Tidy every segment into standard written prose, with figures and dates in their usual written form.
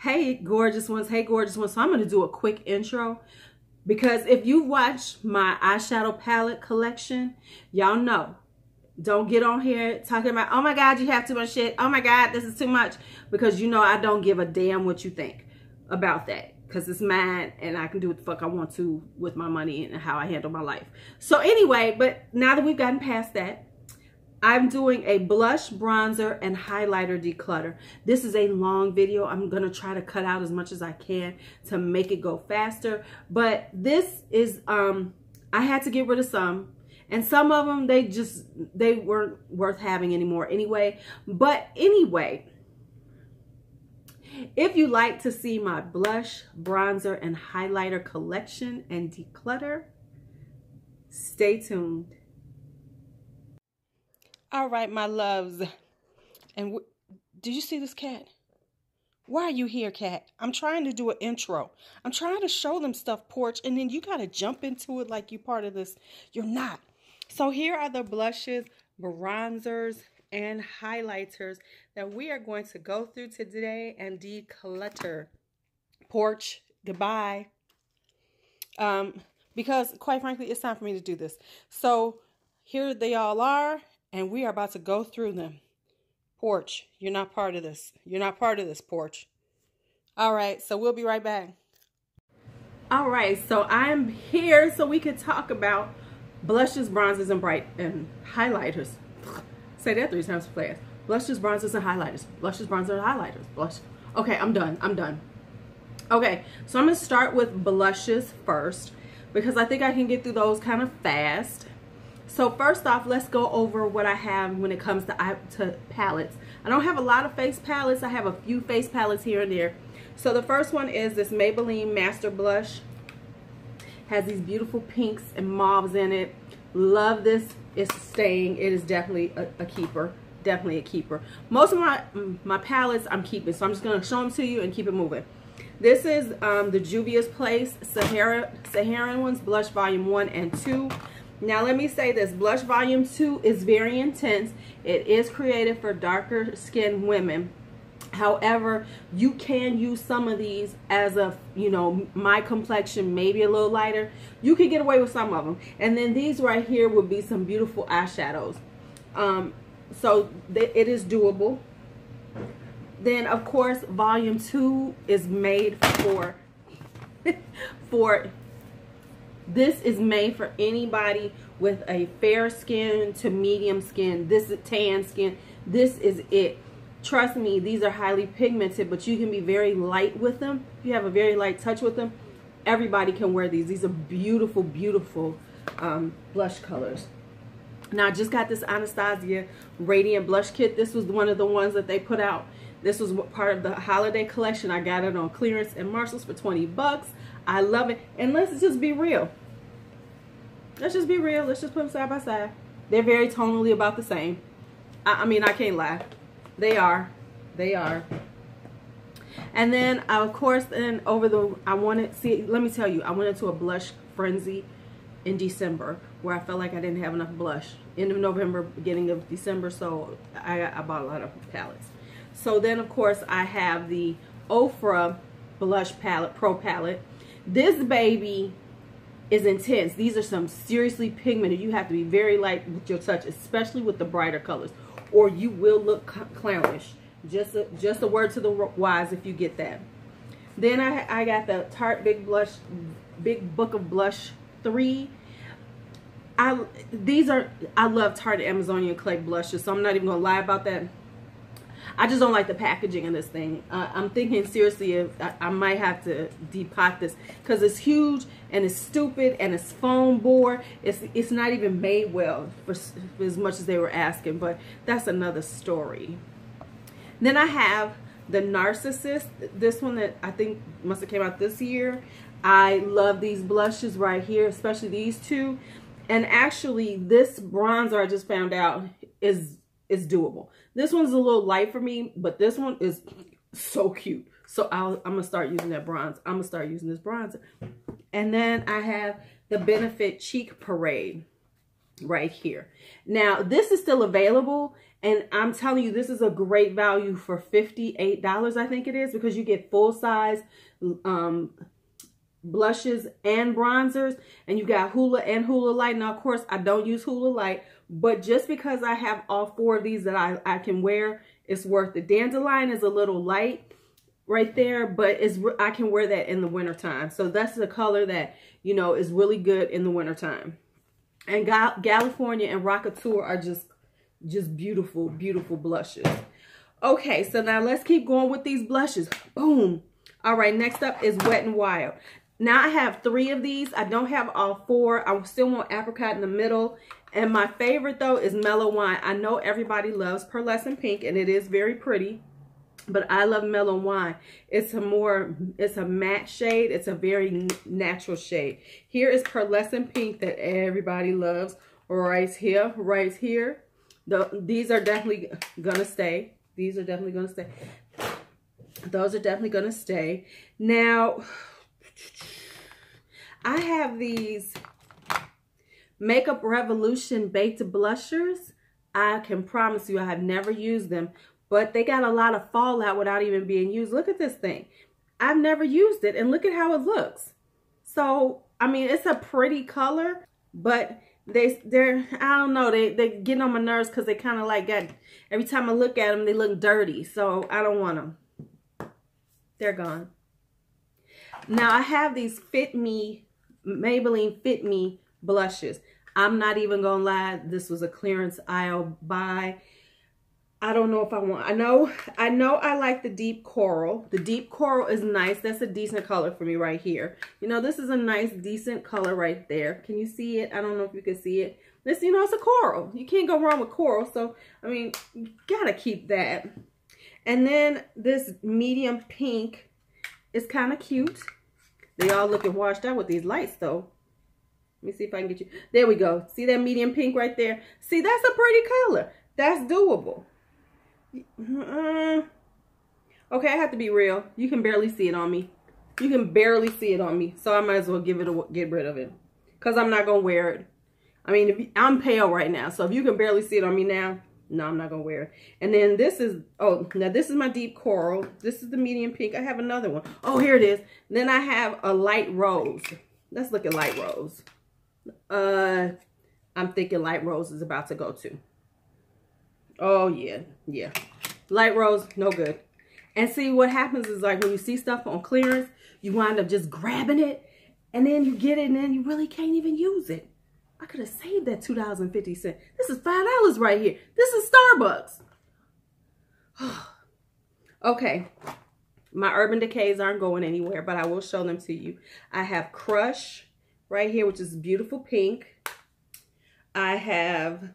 Hey gorgeous ones, hey gorgeous ones. So I'm going to do a quick intro because if you watch my eyeshadow palette collection, y'all know, don't get on here talking about, oh my God, you have too much shit. Oh my God, this is too much. Because you know I don't give a damn what you think about that. Because it's mine and I can do what the fuck I want to with my money and how I handle my life. So anyway, but now that we've gotten past that, I'm doing a blush, bronzer, and highlighter declutter. This is a long video. I'm going to try to cut out as much as I can to make it go faster. But this is, I had to get rid of some. And some of them, they weren't worth having anymore anyway. But anyway, if you like to see my blush, bronzer, and highlighter collection and declutter, stay tuned. All right, my loves. And did you see this cat? Why are you here, cat? I'm trying to do an intro. I'm trying to show them stuff, porch, and then you got to jump into it like you're part of this. You're not. So here are the blushes, bronzers, and highlighters that we are going to go through today and declutter. Porch, goodbye. Because quite frankly, it's time for me to do this. So here they all are. And we are about to go through them. Porch, you're not part of this. You're not part of this, Porch. All right, so we'll be right back. All right, so I'm here so we can talk about blushes, bronzers, and highlighters. Say that 3 times fast. Blushes, bronzers, and highlighters. Blushes, bronzers, and highlighters. Blush. Okay, I'm done. I'm done. Okay, so I'm going to start with blushes first because I think I can get through those kind of fast. So first off, let's go over what I have when it comes to palettes. I don't have a lot of face palettes. I have a few face palettes here and there. So the first one is this Maybelline Master Blush. Has these beautiful pinks and mauves in it. Love this. It's staying. It is definitely a keeper. Definitely a keeper. Most of my palettes I'm keeping. So I'm just going to show them to you and keep it moving. This is the Juvia's Place Saharan ones, Blush Volume 1 and 2. Now let me say this, Blush Volume 2 is very intense. It is created for darker skinned women. However, you can use some of these as a, you know, my complexion, maybe a little lighter. You can get away with some of them. And then these right here would be some beautiful eyeshadows. So it is doable. Then of course, Volume 2 is made this is made for anybody with a fair skin to medium skin. This is tan skin. This is it. Trust me, these are highly pigmented, but you can be very light with them. If you have a very light touch with them, everybody can wear these. These are beautiful, beautiful blush colors. Now, I just got this Anastasia Radiant Blush Kit. This was one of the ones that they put out. This was part of the holiday collection. I got it on clearance at Marshall's for 20 bucks. I love it. And let's just be real. Let's just be real. Let's just put them side by side. They're very tonally about the same. I mean, I can't lie. They are. They are. And then, of course, then let me tell you, I went into a blush frenzy in December where I felt like I didn't have enough blush. End of November, beginning of December, so I bought a lot of palettes. So then, of course, I have the Ofra Blush Palette, Pro Palette. This baby is intense. These are some seriously pigmented. You have to be very light with your touch, especially with the brighter colors, or you will look clownish. Just a word to the wise if you get that. Then I got the Tarte Big Book of Blush 3. I love Tarte Amazonian Clay blushes, so I'm not even gonna lie about that. I just don't like the packaging of this thing. I'm thinking seriously if I might have to depot this because it's huge and it's stupid and it's foam bore. It's not even made well for as much as they were asking, but that's another story. Then I have the Narcissist, this one that I think must have came out this year. I love these blushes right here, especially these two. And actually, this bronzer I just found out is doable. This one's a little light for me, but this one is so cute. So I'm going to start using that bronze. I'm going to start using this bronzer. And then I have the Benefit Cheek Parade right here. Now, this is still available, And I'm telling you, this is a great value for $58, I think it is, because you get full size blushes and bronzers, and you got Hoola and Hoola Light. Now, of course, I don't use Hoola Light, but just because I have all 4 of these that I can wear, it's worth it. Dandelion is a little light right there, but I can wear that in the wintertime. So that's the color that, you know, is really good in the wintertime. And California and Rockateur are just beautiful, beautiful blushes. Okay, so now let's keep going with these blushes. Boom. All right, next up is Wet n Wild. Now I have 3 of these. I don't have all 4. I still want apricot in the middle. And my favorite though is Mellow Wine. I know everybody loves Pearlescent Pink, and it is very pretty, but I love Mellow Wine. It's a matte shade. It's a very natural shade. Here is Pearlescent Pink that everybody loves. Right here, right here. These are definitely gonna stay. These are definitely gonna stay. Those are definitely gonna stay. Now, I have these Makeup Revolution Baked Blushers. I can promise you I have never used them, but they got a lot of fallout without even being used. Look at this thing. I've never used it, and look at how it looks. So, I mean, it's a pretty color, but they're I don't know, they get on my nerves because they kind of like every time I look at them, they look dirty. So I don't want them. They're gone. Now I have these Maybelline Fit Me blushes. I'm not even gonna lie, this was a clearance aisle buy. I don't know if I want. I know I like the deep coral. The deep coral is nice. That's a decent color for me right here. You know, this is a nice, decent color right there. Can you see it? I don't know if you can see it. This, you know, it's a coral. You can't go wrong with coral. So, I mean, you gotta keep that. And then this medium pink is kind of cute. They all looking washed out with these lights, though. Let me see if I can get you. There we go. See that medium pink right there? See, that's a pretty color. That's doable. Okay, I have to be real. You can barely see it on me. You can barely see it on me. So I might as well get rid of it. Because I'm not going to wear it. I mean, I'm pale right now. So if you can barely see it on me now, no, I'm not going to wear it. And then this is, now this is my deep coral. This is the medium pink. I have another one. Oh, here it is. Then I have a light rose. Let's look at light rose. I'm thinking light rose is about to go to. Oh, yeah. Yeah. Light rose, no good. And see, what happens is, like, when you see stuff on clearance, you wind up just grabbing it, and then you get it, and then you really can't even use it. I could have saved that $2.50. This is $5 right here. This is Starbucks. Okay. My Urban Decays aren't going anywhere, but I will show them to you. I have Crush right here, which is beautiful pink. I have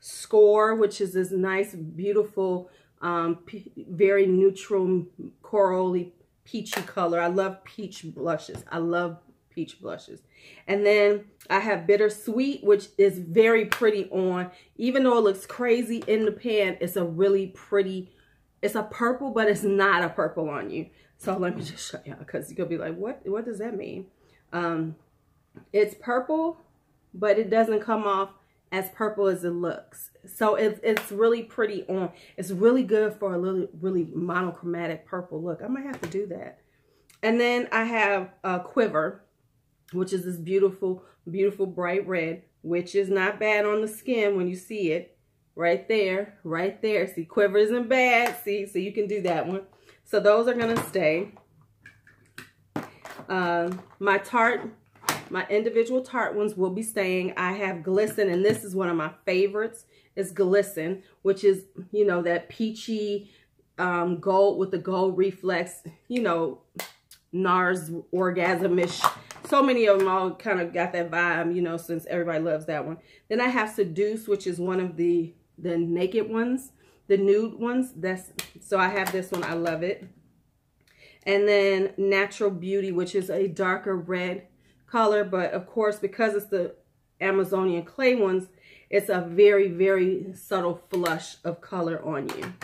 Score, which is this nice, beautiful, very neutral, corally, peachy color. I love peach blushes. I love peach blushes. And then I have Bittersweet, which is very pretty on. Even though it looks crazy in the pan, it's a really pretty, it's a purple, but it's not a purple on you. So let me just show you, because you're going to be like, what does that mean? It's purple, but it doesn't come off as purple as it looks. So it's really pretty on. It's really good for a really monochromatic purple look. I might have to do that. And then I have a Quiver, which is this beautiful, beautiful bright red, which is not bad on the skin when you see it. Right there, right there. See, Quiver isn't bad. See, so you can do that one. So those are going to stay. My individual Tarte ones will be staying. I have Glisten, and this is one of my favorites. It's Glisten, which is, you know, that peachy gold with the gold reflex, you know, NARS orgasm-ish. So many of them all kind of got that vibe, you know, since everybody loves that one. Then I have Seduce, which is one of the naked ones, the nude ones. So I have this one. I love it. And then Natural Beauty, which is a darker red color, but of course, because it's the Amazonian clay ones, it's a very, very subtle flush of color on you.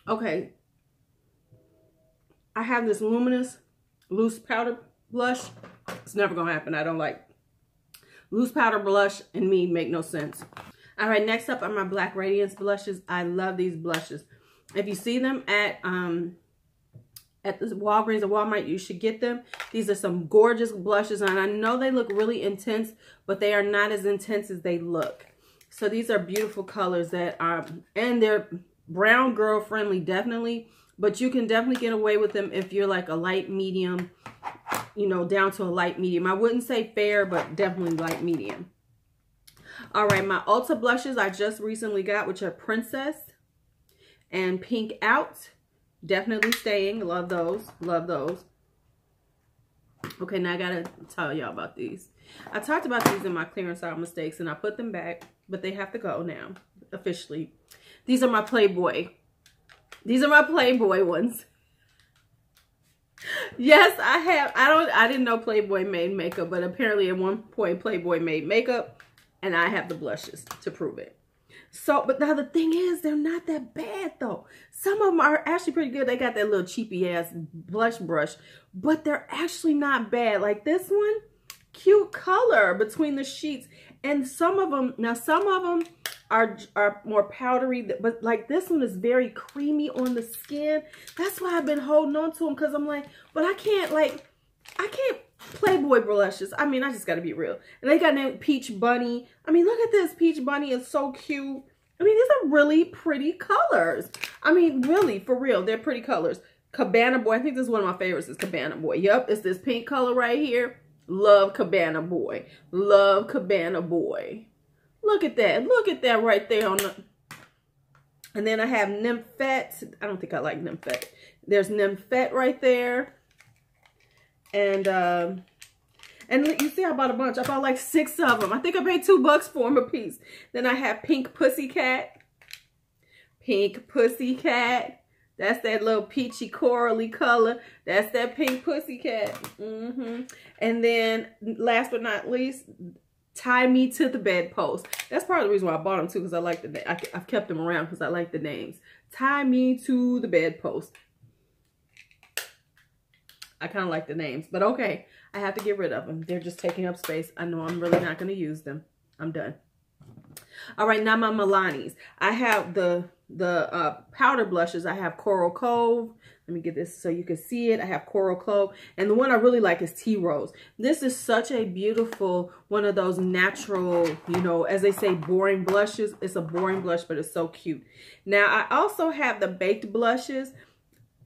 Okay. I have this Luminous Loose Powder Blush. It's never going to happen. I don't like loose powder blush, and me make no sense. All right, next up are my Black Radiance blushes. I love these blushes. If you see them at the Walgreens or Walmart, you should get them. These are some gorgeous blushes, and I know they look really intense, but they are not as intense as they look. So these are beautiful colors that are, and they're brown girl friendly, definitely, but you can definitely get away with them if you're like a light medium, you know, down to a light medium. I wouldn't say fair, but definitely light medium. All right, my Ulta blushes I just recently got, which are Princess and Pink Out. Definitely staying. Love those. Love those. Okay, now I gotta tell y'all about these. I talked about these in my clearance aisle mistakes, and I put them back, but they have to go now, officially. These are my Playboy. These are my Playboy ones. Yes, I have. I didn't know Playboy made makeup, but apparently at one point Playboy made makeup, and I have the blushes to prove it. So, but now the thing is, they're not that bad though. Some of them are actually pretty good. They got that little cheapy ass blush brush, but they're actually not bad. Like this one, cute color between the sheets. And some of them, now some of them are more powdery, but like this one is very creamy on the skin. That's why I've been holding on to them, because I'm like, but I can't Playboy blushes. I mean, I just got to be real. And they got named Peach Bunny. I mean, look at this. Peach Bunny is so cute. I mean, these are really pretty colors. I mean, really, for real, they're pretty colors. Cabana Boy. I think this is one of my favorites is Cabana Boy. Yep, it's this pink color right here. Love Cabana Boy. Love Cabana Boy. Look at that. Look at that right there on the... And then I have Nymphette. I don't think I like Nymphette. There's Nymphette right there. And you see I bought a bunch. I bought like 6 of them. I think I paid $2 for them a piece. Then I have Pink Pussycat. Pink Pussycat. That's that little peachy corally color. That's that Pink Pussycat. And then last but not least, Tie Me to the Bedpost. That's part of the reason why I bought them too, because I like the I've kept them around because I like the names. Tie Me to the Bedpost. I kind of like the names, but okay, I have to get rid of them. They're just taking up space. I know I'm really not going to use them. I'm done. All right, now my Milanis. I have the powder blushes. I have Coral Cove. Let me get this so you can see it. I have Coral Cove, and the one I really like is Tea Rose. This is such a beautiful one of those natural, you know, as they say, boring blushes. It's a boring blush, but it's so cute. Now I also have the baked blushes.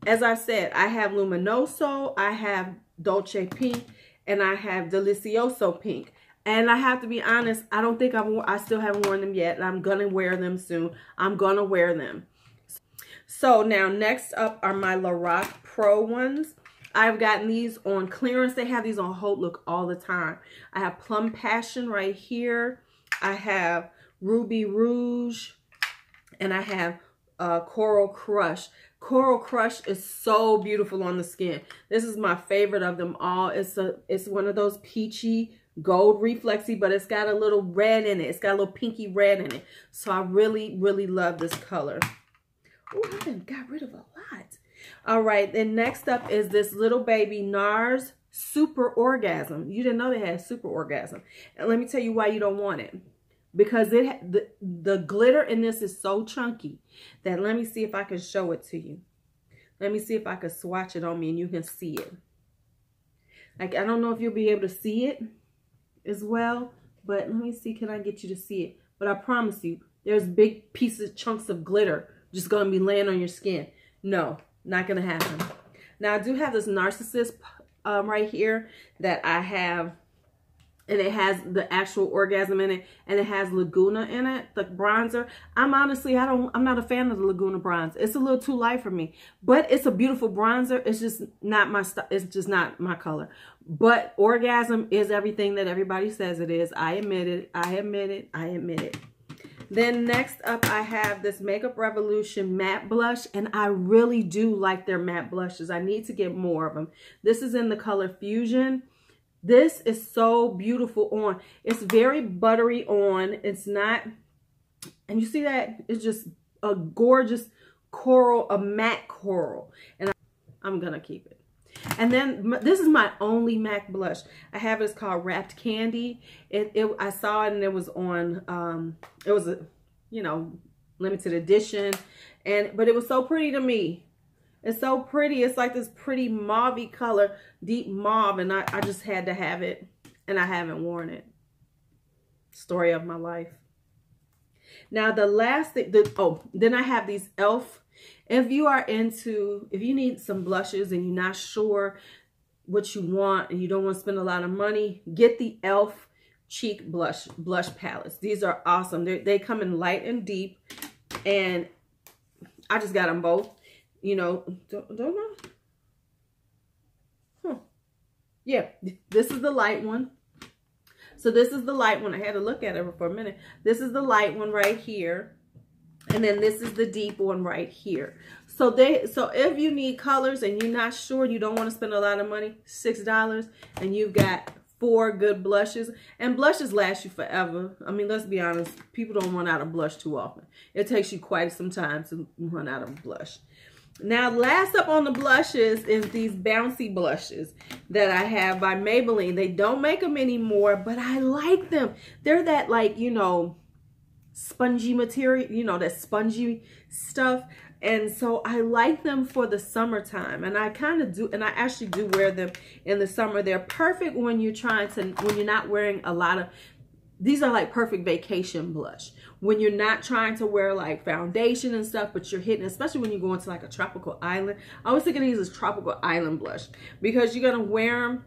As I said, I have Luminoso, I have Dolce Pink, and I have Delicioso Pink. And I have to be honest, I don't think I still haven't worn them yet. And I'm going to wear them soon. I'm going to wear them. So now next up are my Lorac Pro ones. I've gotten these on clearance. They have these on Haute Look all the time. I have Plum Passion right here. I have Ruby Rouge. And I have Coral Crush. Coral Crush is so beautiful on the skin. This is my favorite of them all. It's one of those peachy gold reflexy, but it's got a little red in it. It's got a little pinky red in it. So I really, really love this color. Oh, I done got rid of a lot. All right, then next up is this little baby NARS Super Orgasm. You didn't know they had Super Orgasm. And let me tell you why you don't want it. Because the glitter in this is so chunky that let me see if I can show it to you. Let me see if I can swatch it on me and you can see it. Like, I don't know if you'll be able to see it as well, but let me see, can I get you to see it? But I promise you, there's big pieces, chunks of glitter just going to be laying on your skin. No, not going to happen. Now, I do have this Narcissist right here that I have. And it has the actual orgasm in it, and it has Laguna in it, the bronzer. I'm honestly, I'm not a fan of the Laguna bronzer. It's a little too light for me, but it's a beautiful bronzer. It's just not my style. It's just not my color. But orgasm is everything that everybody says it is. I admit it. I admit it. I admit it. Then next up, I have this Makeup Revolution matte blush, and I really do like their matte blushes. I need to get more of them. This is in the color Fusion. This is so beautiful on. It's very buttery on. It's not, and you see that? It's just a gorgeous coral, a matte coral. And I'm going to keep it. And then this is my only MAC blush. I have it. It's called Wrapped Candy. I saw it and it was on, it was a, you know, limited edition. But it was so pretty to me. It's so pretty. It's like this pretty mauvey color, deep mauve. And I just had to have it. And I haven't worn it. Story of my life. Now the last thing, then I have these e.l.f. If you need some blushes and you're not sure what you want and you don't want to spend a lot of money, get the e.l.f. cheek blush palettes. These are awesome. They come in light and deep, and I just got them both. You know, don't know. Huh. Yeah, this is the light one. So this is the light one. I had to look at it for a minute. This is the light one right here. And then this is the deep one right here. So if you need colors and you're not sure, you don't want to spend a lot of money, $6, and you've got 4 good blushes. And blushes last you forever. I mean, let's be honest, people don't run out of blush too often. It takes you quite some time to run out of blush. Now, last up on the blushes is these bouncy blushes that I have by Maybelline. They don't make them anymore, but I like them. They're that, like, you know, spongy material, you know, that spongy stuff. And so I like them for the summertime, and I kind of do, and I actually do wear them in the summer. They're perfect when you're not wearing a lot of, these are like perfect vacation blush. When you're not trying to wear like foundation and stuff, but you're hitting, especially when you go into like a tropical island. I always think of these as tropical island blush because you're going to wear them.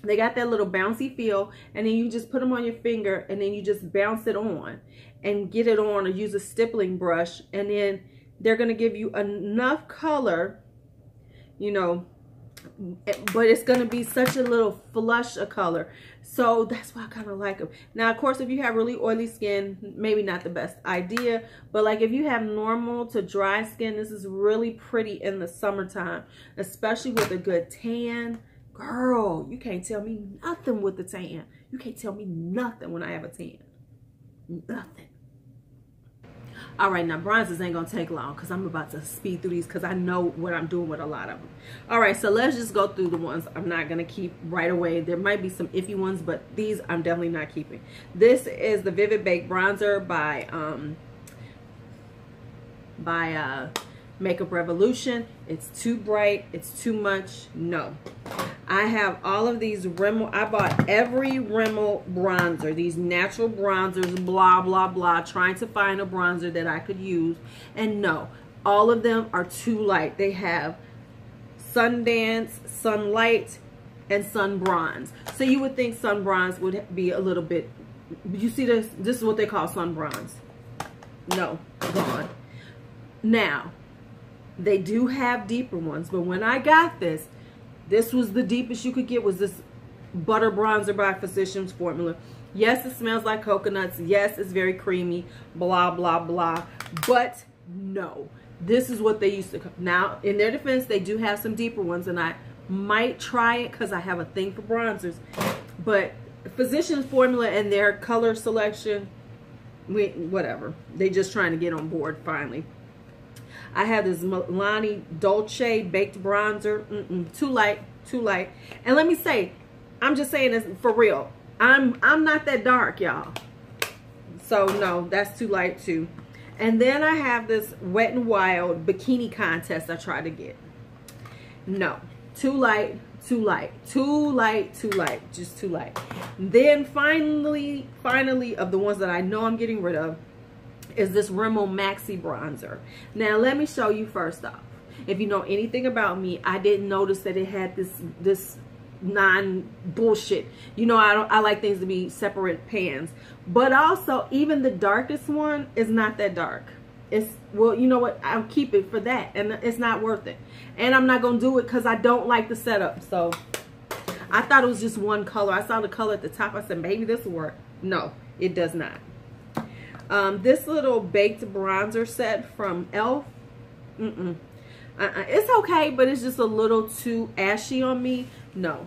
They got that little bouncy feel, and then you just put them on your finger, and then you just bounce it on and get it on, or use a stippling brush, and then they're going to give you enough color, you know, but it's going to be such a little flush of color. So that's why I kind of like them. Now, of course, if you have really oily skin, maybe not the best idea, but like if you have normal to dry skin, this is really pretty in the summertime, especially with a good tan. Girl, you can't tell me nothing with the tan. You can't tell me nothing when I have a tan. Nothing. All right, now bronzers ain't gonna take long because I'm about to speed through these because I know what I'm doing with a lot of them. All right, so let's just go through the ones I'm not gonna keep right away. There might be some iffy ones, but these I'm definitely not keeping. This is the Vivid Bake Bronzer by Makeup Revolution. It's too bright. It's too much. No. I have all of these Rimmel. I bought every Rimmel bronzer, these natural bronzers, blah, blah, blah, trying to find a bronzer that I could use. And no, all of them are too light. They have Sundance, Sunlight, and Sun Bronze. So you would think Sun Bronze would be a little bit, you see this? This is what they call Sun Bronze. No, gone. Now, they do have deeper ones, but when I got this was the deepest you could get, was this Butter Bronzer by Physicians Formula. Yes, it smells like coconuts. Yes, it's very creamy, blah, blah, blah. But no, this is what they used to. Now, in their defense, they do have some deeper ones, and I might try it because I have a thing for bronzers. But Physicians Formula and their color selection, whatever. They just trying to get on board finally. I have this Milani Dolce Baked Bronzer. Too light, too light. And let me say, I'm just saying this for real. I'm not that dark, y'all. So no, that's too light too. And then I have this Wet n Wild Bikini Contest I tried to get. No, too light, too light, too light, too light, just too light. Then finally of the ones that I know I'm getting rid of, is this Rimmel Maxi Bronzer. Now, let me show you first off. If you know anything about me, I didn't notice that it had this non-bullshit. You know, I like things to be separate pans. But also, even the darkest one is not that dark. It's, well, you know what? I'll keep it for that. And it's not worth it. And I'm not going to do it because I don't like the setup. So, I thought it was just one color. I saw the color at the top. I said, maybe this will work. No, it does not. This little baked bronzer set from e.l.f. It's okay, but it's just a little too ashy on me. No,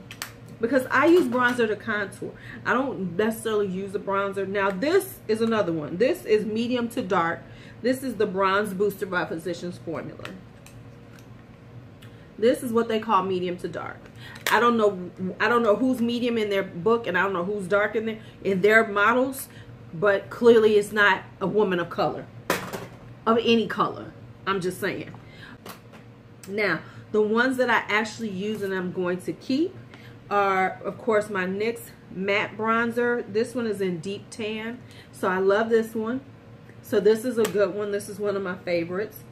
because I use bronzer to contour. I don't necessarily use a bronzer. Now, this is another one. This is medium to dark. This is the Bronze Booster by Physicians Formula. This is what they call medium to dark. I don't know who's medium in their book, and I don't know who's dark in their models, but clearly it's not a woman of color, of any color. I'm just saying. Now, the ones that I actually use and I'm going to keep are, of course, my NYX matte bronzer. This one is in deep tan, so I love this one. So this is a good one. This is one of my favorites.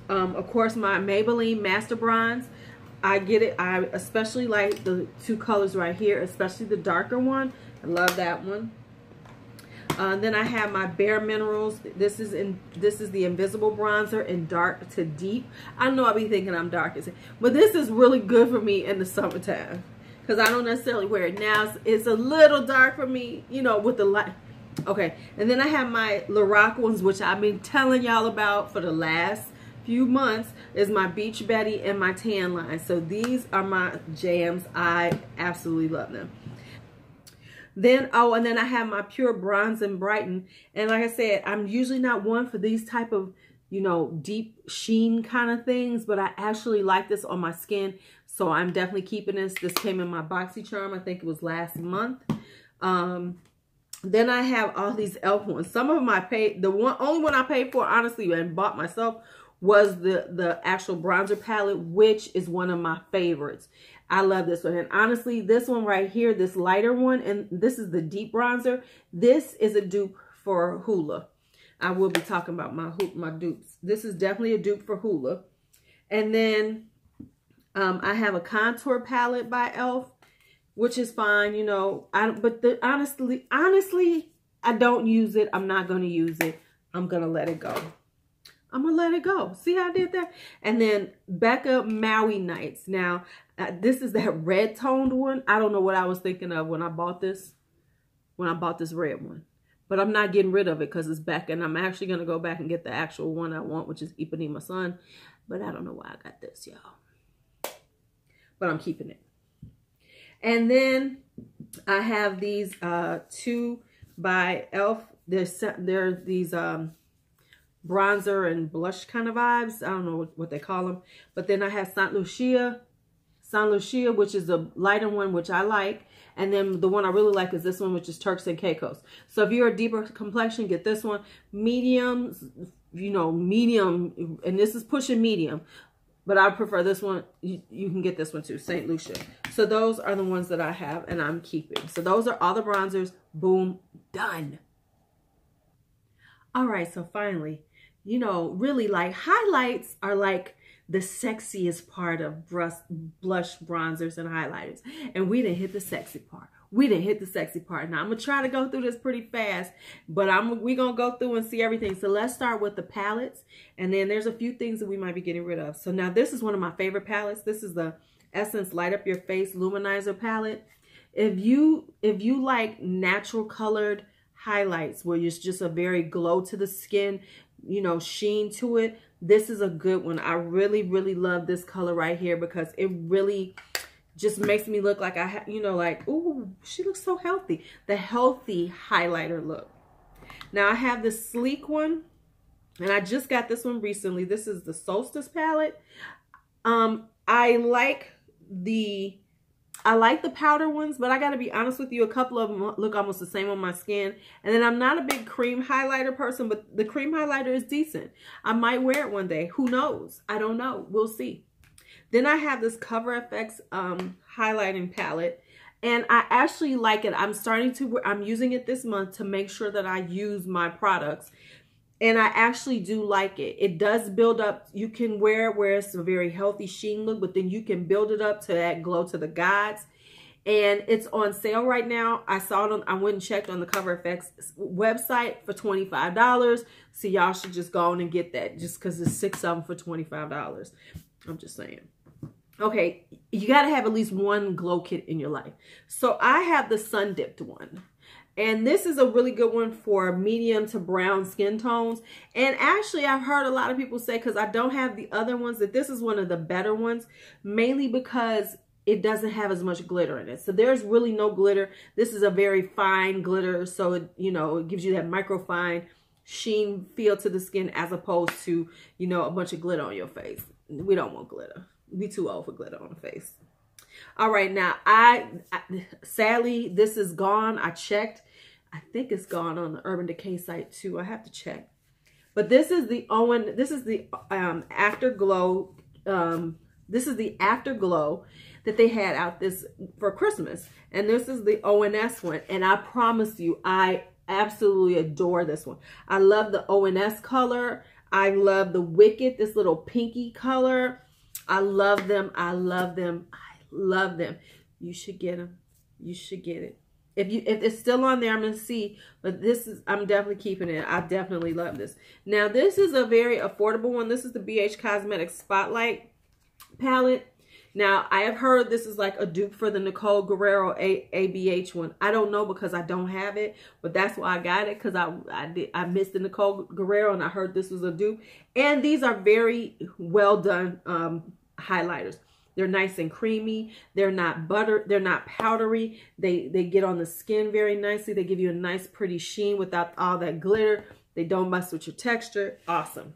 Of course, my Maybelline Master Bronze. I get it. I especially like the two colors right here, especially the darker one. I love that one. Then I have my Bare Minerals. This is the Invisible Bronzer in dark to deep. I know I'll be thinking I'm dark, but this is really good for me in the summertime because I don't necessarily wear it now. It's a little dark for me, you know, with the light. Okay, and then I have my Lorac ones, which I've been telling y'all about for the last few months, is my Beach Betty and my tan line. So these are my jams. I absolutely love them. Then, oh, and then I have my Pure Bronze and Brighten. And like I said, I'm usually not one for these type of, you know, deep sheen kind of things, but I actually like this on my skin. So I'm definitely keeping this. This came in my BoxyCharm. I think it was last month. Then I have all these e.l.f. ones. Some of them I paid, only one I paid for, honestly, and bought myself was the actual bronzer palette, which is one of my favorites. I love this one. And honestly, this one right here, this lighter one, and this is the deep bronzer. This is a dupe for LuuLuu. I will be talking about my dupes. This is definitely a dupe for LuuLuu. And then I have a contour palette by e.l.f., which is fine, you know. Honestly, I don't use it. I'm not going to use it. I'm going to let it go. I'm going to let it go. See how I did that? And then Becca Maui Nights. Now, this is that red toned one. I don't know what I was thinking of when I bought this. When I bought this red one. But I'm not getting rid of it because it's Becca. And I'm actually going to go back and get the actual one I want, which is Ipanema Sun. But I don't know why I got this, y'all. But I'm keeping it. And then I have these two by e.l.f. They're these bronzer and blush kind of vibes. I don't know what they call them. But then I have Saint Lucia, which is a lighter one, which I like. And then the one I really like is this one, which is Turks and Caicos. So if you're a deeper complexion, get this one. Mediums, you know, medium, and this is pushing medium. But I prefer this one. You can get this one too, St. Lucia. So those are the ones that I have and I'm keeping. So those are all the bronzers. Boom, done. All right, so finally, you know, really like highlights are like the sexiest part of blush, bronzers, and highlighters. And we didn't hit the sexy part. We didn't hit the sexy part. Now, I'm going to try to go through this pretty fast, but we're going to go through and see everything. So let's start with the palettes, and then there's a few things that we might be getting rid of. So now this is one of my favorite palettes. This is the Essence Light Up Your Face Luminizer palette. If you like natural colored highlights where it's just a very glow to the skin, you know, sheen to it, this is a good one. I really, really love this color right here because it really just makes me look like you know, like, ooh, she looks so healthy. The healthy highlighter look. Now I have this sleek one, and I just got this one recently. This is the Solstice palette. I like the powder ones, but I got to be honest with you, a couple of them look almost the same on my skin. And then I'm not a big cream highlighter person, but the cream highlighter is decent. I might wear it one day. Who knows? I don't know. We'll see. Then I have this Cover FX highlighting palette, and I actually like it. I'm using it this month to make sure that I use my products, and I actually do like it. It does build up. You can wear it where it's a very healthy sheen look, but then you can build it up to that glow to the gods. And it's on sale right now. I saw it I went and checked on the Cover FX website for $25. So y'all should just go on and get that just because it's 6 of them for $25. I'm just saying. Okay, you got to have at least one glow kit in your life. So I have the Sun Dipped one. And this is a really good one for medium to brown skin tones. And actually, I've heard a lot of people say, because I don't have the other ones, that this is one of the better ones. Mainly because it doesn't have as much glitter in it. So there's really no glitter. This is a very fine glitter. So, it gives you that microfine sheen feel to the skin as opposed to, a bunch of glitter on your face. We don't want glitter. we too old for glitter on the face. All right, now sadly this is gone. I checked. I think it's gone on the Urban Decay site too. I have to check. But this is the Afterglow. This is the Afterglow that they had out this for Christmas. And this is the ONS one. And I promise you, I absolutely adore this one. I love the ONS color. I love the Wicked, this little pinky color. I love them. I love them. I love them. You should get them. You should get it. If it's still on there, I'm going to see. But I'm definitely keeping it. I definitely love this. Now, this is a very affordable one. This is the BH Cosmetics Spotlight palette. Now, I have heard this is like a dupe for the Nicole Guerrero ABH one. I don't know because I don't have it, but that's why I got it, because I missed the Nicole Guerrero and I heard this was a dupe. And these are very well done highlighters. They're nice and creamy. They're not powdery. They get on the skin very nicely. They give you a nice pretty sheen without all that glitter. They don't mess with your texture. Awesome.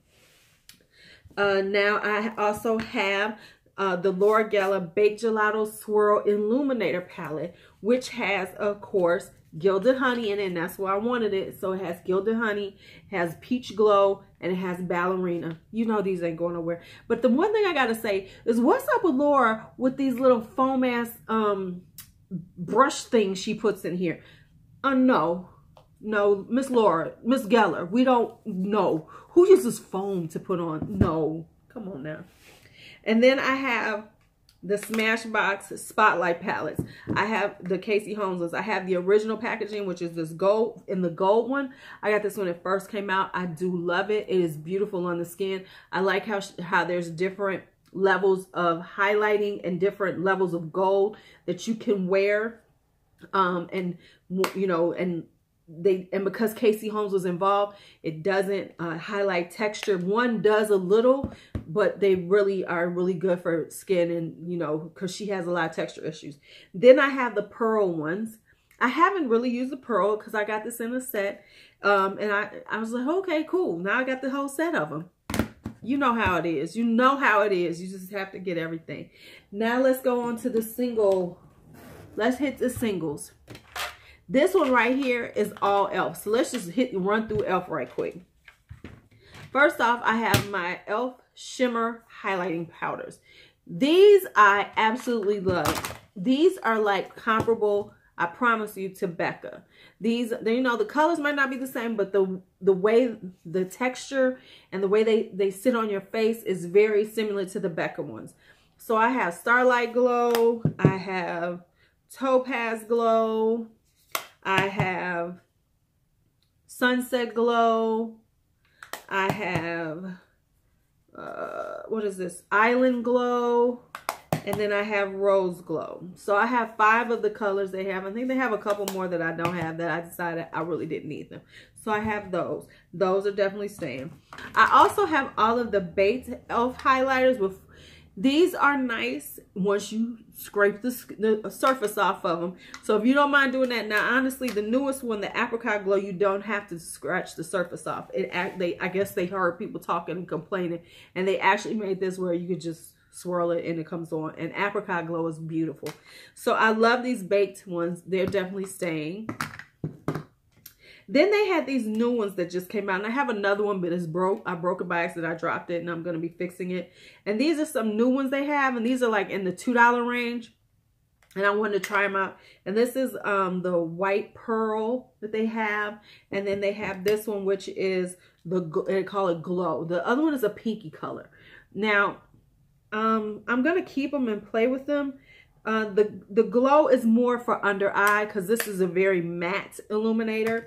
Now I also have the Laura Geller Baked Gelato Swirl Illuminator Palette, which has, of course, Gilded Honey in it, and that's why I wanted it. So it has Gilded Honey, has Peach Glow, and it has Ballerina. You know these ain't going nowhere. But the one thing I gotta say is, what's up with Laura with these little foam ass brush things she puts in here? No, Miss Laura, Miss Geller, we don't know. Who uses foam to put on? No, come on now. And then I have the Smashbox Spotlight palettes. I have the Casey Holmes. I have the original packaging, which is this gold, in the gold one. I got this when it first came out. I do love it. It is beautiful on the skin. I like how there's different levels of highlighting and different levels of gold that you can wear. And you know, and because Casey Holmes was involved, it doesn't highlight texture. One does a little, but they really are really good for skin, and you know, because she has a lot of texture issues. Then I have the pearl ones. I haven't really used the pearl because I got this in a set, and I was like, okay, cool. Now I got the whole set of them. You know how it is. You know how it is. You just have to get everything. Now let's go on to the single. Let's hit the singles. This one right here is all e.l.f. So let's just run through e.l.f. right quick. First off, I have my e.l.f. Shimmer Highlighting Powders. These I absolutely love. These are like comparable, I promise you, to Becca. These, you know, the colors might not be the same, but the way, the texture and the way they sit on your face is very similar to the Becca ones. So I have Starlight Glow. I have Topaz Glow. I have Sunset Glow. I have, what is this? Island Glow. And then I have Rose Glow. So I have 5 of the colors they have. I think they have a couple more that I don't have that I decided I really didn't need them. So I have those. Those are definitely staying. I also have all of the baked e.l.f. highlighters with. These are nice once you scrape the surface off of them. So if you don't mind doing that. Now, honestly, the newest one, the Apricot Glow, you don't have to scratch the surface off. I guess they heard people talking and complaining, and they actually made this where you could just swirl it and it comes on. And Apricot Glow is beautiful. So I love these baked ones. They're definitely staying. Then they had these new ones that just came out. And I have another one, but it's broke. I broke it by accident. I dropped it, and I'm going to be fixing it. And these are some new ones they have. And these are like in the $2 range. And I wanted to try them out. And this is the white pearl that they have. And then they have this one, which is they call it Glow. The other one is a pinky color. Now, I'm going to keep them and play with them. The Glow is more for under eye because this is a very matte illuminator.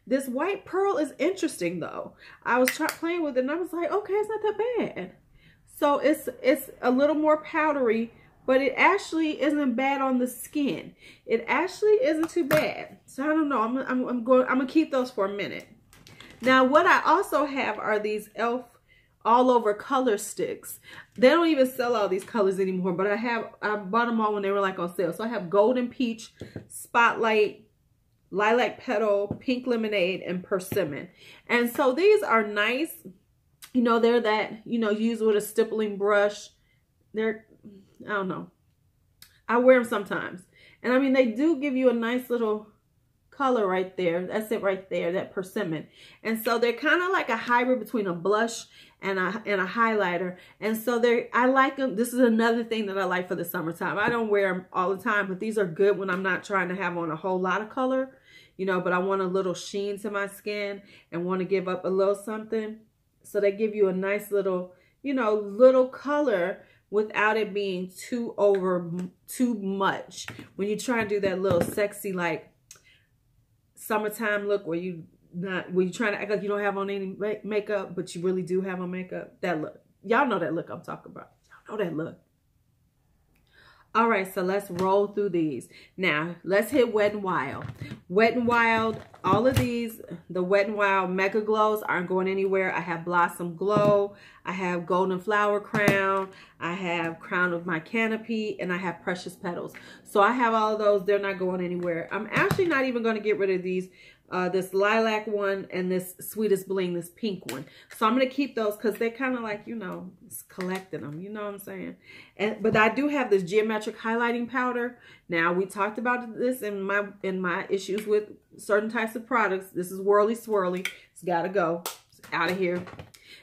This white pearl is interesting though. I was playing with it and I was like, okay, it's not that bad. So it's a little more powdery, but it actually isn't bad on the skin. It actually isn't too bad. So I don't know. I'm gonna keep those for a minute. Now what I also have are these e.l.f. all over color sticks. They don't even sell all these colors anymore, but I bought them all when they were like on sale. So I have Golden Peach, Spotlight, Lilac Petal, Pink Lemonade, and Persimmon. And so these are nice. You know, they're that, you know, use with a stippling brush. They're I don't know. I wear them sometimes. And I mean, they do give you a nice little color right there. That's it right there, that persimmon. And so they're kind of like a hybrid between a blush and a highlighter. And so I like them. This is another thing that I like for the summertime. I don't wear them all the time, but these are good when I'm not trying to have on a whole lot of color, you know, but I want a little sheen to my skin and want to give up a little something. So they give you a nice little, you know, little color without it being too much. When you try and do that little sexy, like, summertime look where you're trying to act like you don't have on any makeup, but you really do have on makeup. That look. Y'all know that look I'm talking about. Y'all know that look. All right, so let's roll through these. Now, let's hit Wet n Wild. Wet n Wild, all of these, the Wet n Wild Mega Glows aren't going anywhere. I have Blossom Glow. I have Golden Flower Crown. I have Crown of My Canopy. And I have Precious Petals. So I have all of those. They're not going anywhere. I'm actually not even going to get rid of these. This lilac one and this Sweetest Bling, this pink one. So I'm going to keep those because they're kind of like, you know, collecting them. You know what I'm saying? But I do have this geometric highlighting powder. Now, we talked about this in my issues with certain types of products. This is Whirly Swirly. It's got to go. It's out of here.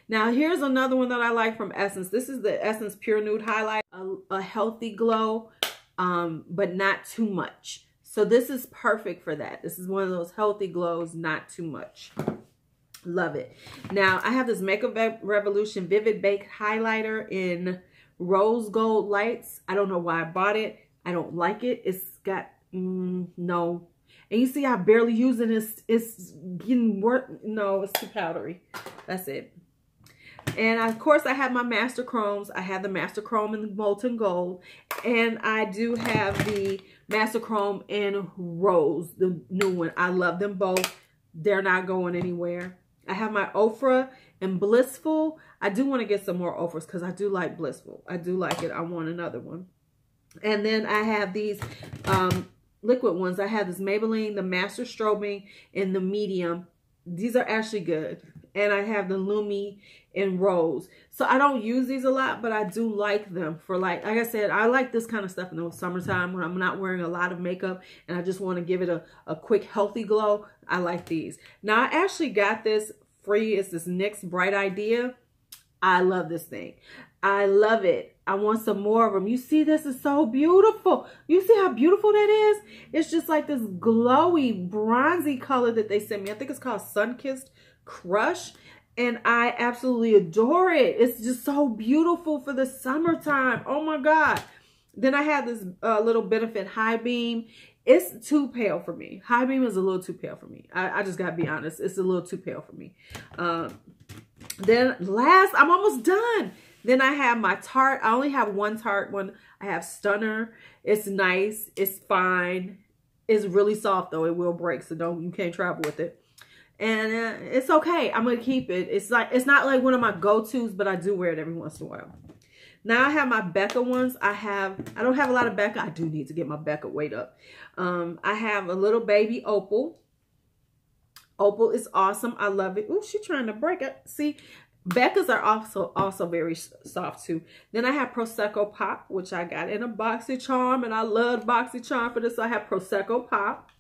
Now, here's another one that I like from Essence. This is the Essence Pure Nude Highlight. A healthy glow, but not too much. So this is perfect for that. This is one of those healthy glows, not too much. Love it. Now, I have this Makeup Revolution Vivid Bake Highlighter in Rose Gold Lights. I don't know why I bought it. I don't like it. It's got, no. And you see I barely use it. It's getting work. No, it's too powdery. That's it. And of course, I have my Master Chromes. I have the Master Chrome in the Molten Gold. And I do have the Master Chrome in Rose, the new one. I love them both. They're not going anywhere. I have my Ofra in Blissful. I do want to get some more Ofras because I do like Blissful. I do like it. I want another one. And then I have these liquid ones. I have this Maybelline, the Master Strobing in the medium. These are actually good. And I have the Lumi in Rose. So I don't use these a lot, but I do like them for like I said, I like this kind of stuff in the summertime when I'm not wearing a lot of makeup and I just want to give it a quick healthy glow. I like these. Now I actually got this free. It's this NYX Bright Idea. I love this thing. I love it. I want some more of them. You see, this is so beautiful. You see how beautiful that is? It's just like this glowy, bronzy color that they sent me. I think it's called Sun-Kissed Crush. And I absolutely adore it. It's just so beautiful for the summertime. Oh my God. Then I have this little Benefit High Beam. It's too pale for me. High Beam is a little too pale for me. I just got to be honest. It's a little too pale for me. Then last, I'm almost done. Then I have my Tarte. I only have one Tarte one. I have Stunner. It's nice. It's fine. It's really soft though. It will break, so you can't travel with it. And it's okay. I'm going to keep it. It's not like one of my go-tos, but I do wear it every once in a while. Now I have my Becca ones. I don't have a lot of Becca. I do need to get my Becca weight up. I have a little baby Opal. Opal is awesome. I love it. Ooh, she's trying to break it. See, Becca's are also very soft too. Then I have Prosecco Pop, which I got in a BoxyCharm, and I love BoxyCharm for this. So I have Prosecco Pop.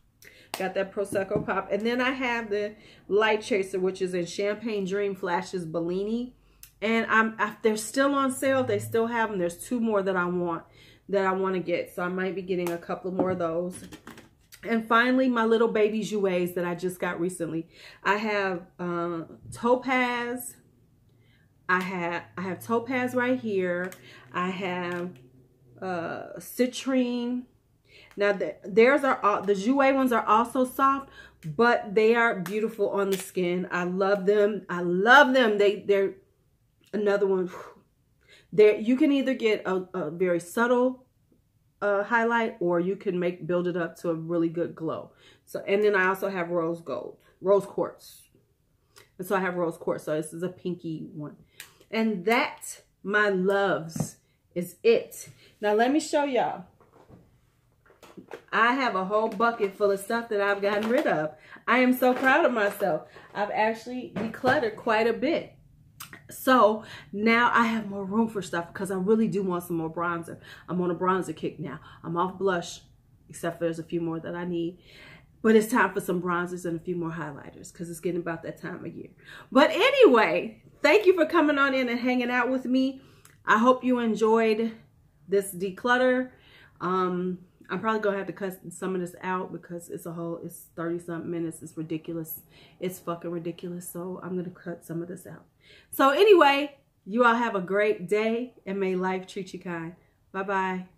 Got that Prosecco Pop. And then I have the Light Chaser, which is in Champagne Dream Flashes Bellini. And they're still on sale. They still have them. There's two more that I want to get. So I might be getting a couple more of those. And finally, my little baby jouets that I just got recently. I have Topaz. I have Topaz right here. I have Citrine. Now, the jouet ones are also soft, but they are beautiful on the skin. I love them. I love them. They're another one. You can either get a very subtle highlight, or you can build it up to a really good glow. So, and then I also have Rose Quartz. And so I have Rose Quartz. So this is a pinky one. And that, my loves, is it. Now let me show y'all. I have a whole bucket full of stuff that I've gotten rid of. I am so proud of myself. I've actually decluttered quite a bit. So now I have more room for stuff because I really do want some more bronzer. I'm on a bronzer kick now. I'm off blush, except for there's a few more that I need. But it's time for some bronzers and a few more highlighters because it's getting about that time of year. But anyway, thank you for coming on in and hanging out with me. I hope you enjoyed this declutter. I'm probably going to have to cut some of this out because it's 30-something minutes. It's ridiculous. It's fucking ridiculous. So I'm going to cut some of this out. So anyway, you all have a great day and may life treat you kind. Bye-bye.